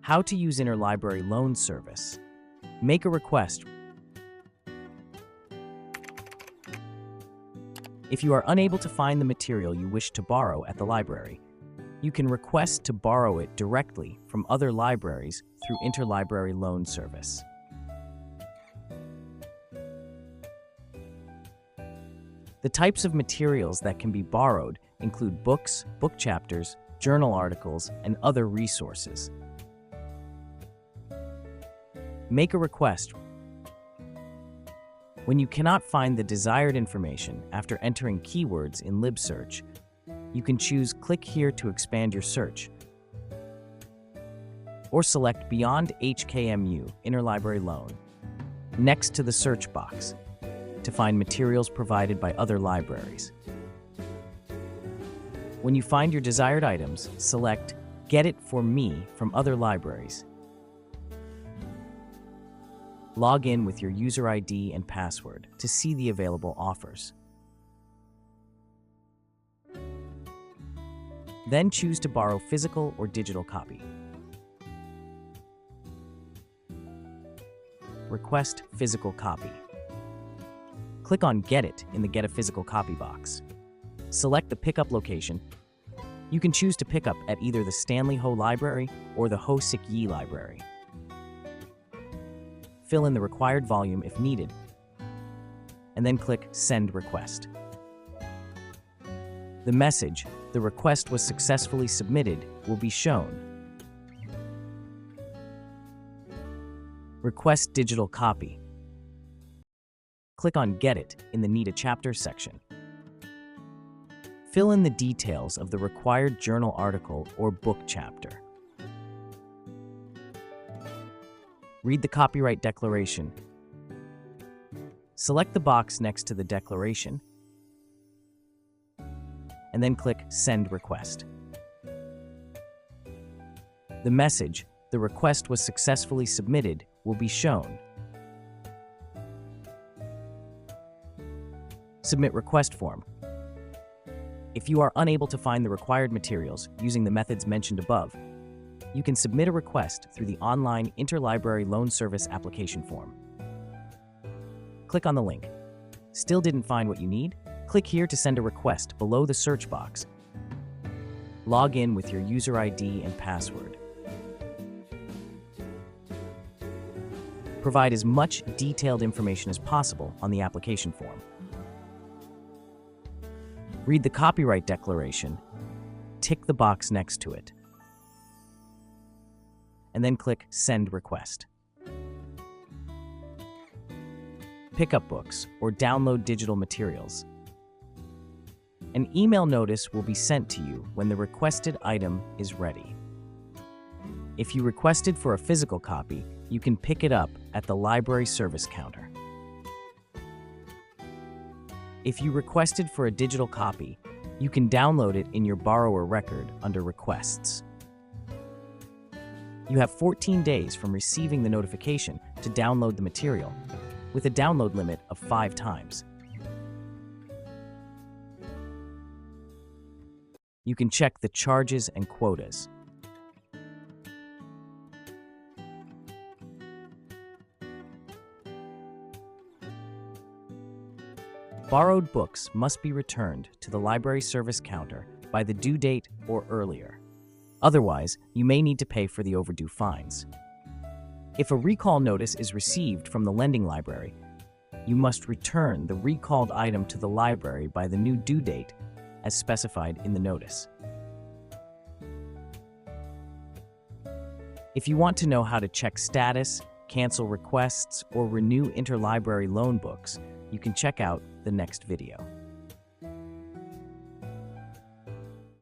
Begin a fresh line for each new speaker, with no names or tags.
How to use Interlibrary loan service. Make a request. If you are unable to find the material you wish to borrow at the library, you can request to borrow it directly from other libraries through Interlibrary loan service. The types of materials that can be borrowed include books, book chapters, journal articles, and other resources. Make a request. When you cannot find the desired information after entering keywords in LibSearch, you can choose Click here to expand your search, or select Beyond HKMU Interlibrary Loan next to the search box to find materials provided by other libraries. When you find your desired items, select Get it for me from other libraries. Log in with your user ID and password to see the available offers. Then choose to borrow physical or digital copy. Request physical copy. Click on Get It in the Get a Physical Copy box. Select the pickup location. You can choose to pick up at either the Stanley Ho Library or the Ho Sik Yi Library. Fill in the required volume if needed, and then click Send Request. The message, "The request was successfully submitted," will be shown. Request digital copy. Click on Get It in the Need a Chapter section. Fill in the details of the required journal article or book chapter. Read the copyright declaration. Select the box next to the declaration, and then click Send Request. The message, "The request was successfully submitted," will be shown. Submit request form. If you are unable to find the required materials using the methods mentioned above, you can submit a request through the online Interlibrary Loan Service application form. Click on the link. Still didn't find what you need? Click here to send a request below the search box. Log in with your user ID and password. Provide as much detailed information as possible on the application form. Read the copyright declaration, tick the box next to it, and then click Send Request. Pick up books or download digital materials. An email notice will be sent to you when the requested item is ready. If you requested for a physical copy, you can pick it up at the library service counter. If you requested for a digital copy, you can download it in your borrower record under Requests. You have 14 days from receiving the notification to download the material, with a download limit of 5 times. You can check the charges and quotas. Borrowed books must be returned to the library service counter by the due date or earlier. Otherwise, you may need to pay for the overdue fines. If a recall notice is received from the lending library, you must return the recalled item to the library by the new due date as specified in the notice. If you want to know how to check status, cancel requests, or renew interlibrary loan books, you can check out the next video.